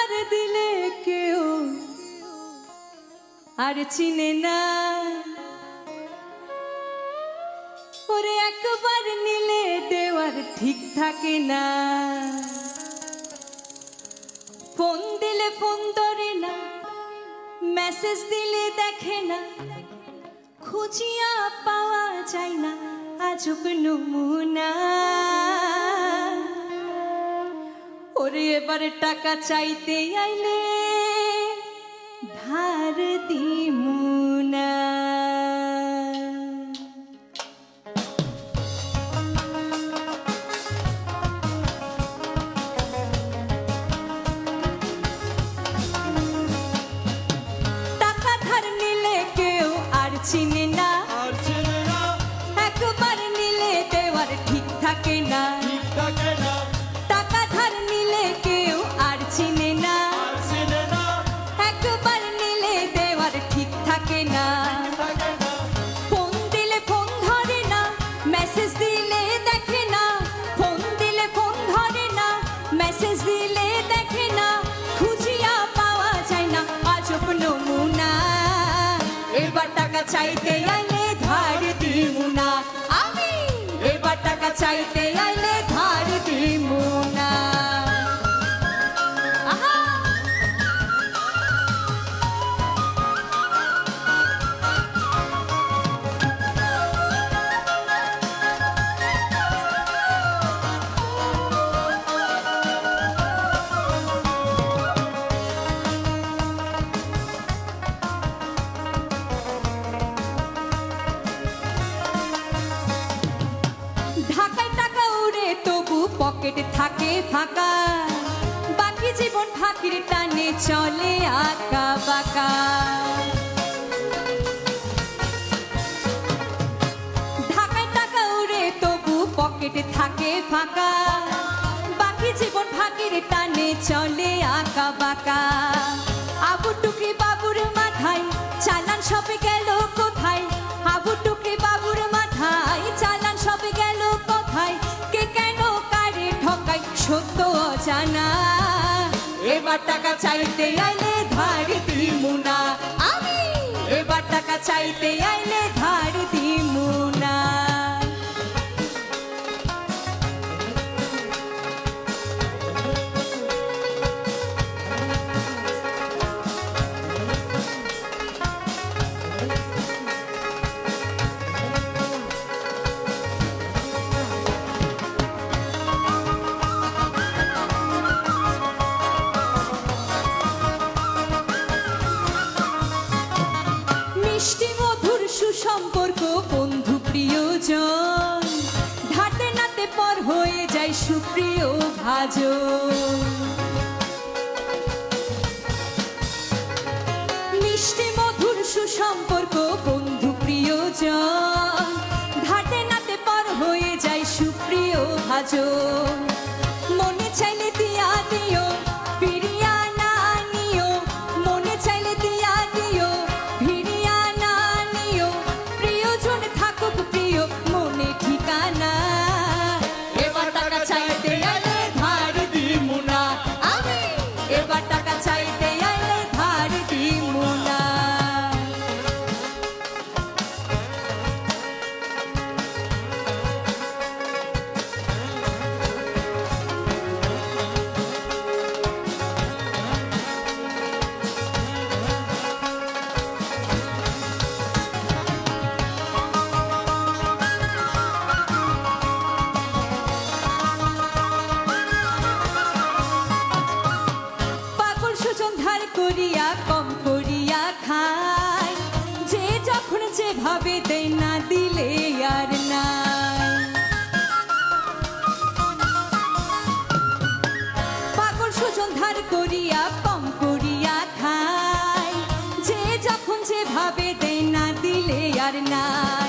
একবার দিলে কেউ আর চিনে না, ওরে একবার নিলে দেওয়ার ঠিক থাকে না। ফোন দিলে ফোন ধরে না, মেসেজ দিলে দেখে না, খুঁজিয়া পাওয়া যায় না আজব নমুনা। ওরে এবারে টাকা চাইতে আইলে ধার দিমু না। টাকা ধার নিলে কেউ আর চিনে না, একবার নিলে দেওয়ার ঠিক থাকে না। টাকা ধার নিলে কেউ আর চিনে না, একবার নিলে দেওয়ার ঠিক থাকে না। ফোন দিলে ফোন ধরে না, মেসেজ দিলে দেখে না, ফোন দিলে ফোন ধরে না, মেসেজ দিলে দেখে না, খুঁজিয়া পাওয়া যায় না আজব নমুনা। এবার টাকা চাইতে আইলে ধার দিমু না, আমি এবার টাকা চাইতে আইলে ধার দিমু না। ঢাকায় টাকা উড়ে তবু পকেট থাকে ফাঁকা, বাকি জীবন ফাঁকির টানে চলে আঁকা বাঁকা। ঢাকায় টাকা উড়ে তবু পকেট থাকে ফাঁকা, বাকি জীবন ফাঁকির টানে চলে আঁকা বাঁকা। আবু টুকি বাবুর মাথায় চালান সবে গেল কোথায়, আবু টুকি বাবুর মাথায় চালান সবে গেল কোথায়, কে কেন কারে ঠকাই সত্য অজানা। এবার টাকা চাইতে আইলে ধার দিমু না, আমি এবার টাকা চাইতে আইলে ধার দিমু না। মিষ্টি মধুর সুসম্পর্ক বন্ধু প্রিয়জন, ধাতে নাতে পর হয়ে যায় সুপ্রিয় ভাজন। মিষ্টি মধুর সুসম্পর্ক বন্ধু প্রিয়জন, ধাতে নাতে পর হয়ে যায় সুপ্রিয় ভাজন। মনে চাইলে দিয়া দিও, ফিরিয়া না নিও, মনে চাইলে দিয়া দিও, ফিরিয়া না নিও, প্রিয়জন থাকুক প্রিয় মনে ঠিকানা। এবার টাকা চাইতে আইলে ধার দিমু না, আমি এবার টাকা চাইতে আইলে ধার দিমু না। পাগল সুজন ধার করিয়া কম করিয়া খায়, যে যখন যেভাবে দেয় না দিলে আর নাই। পাগল সুজন ধার করিয়া কম করিয়া খায়, যে যখন যেভাবে দেয় না দিলে আর নাই।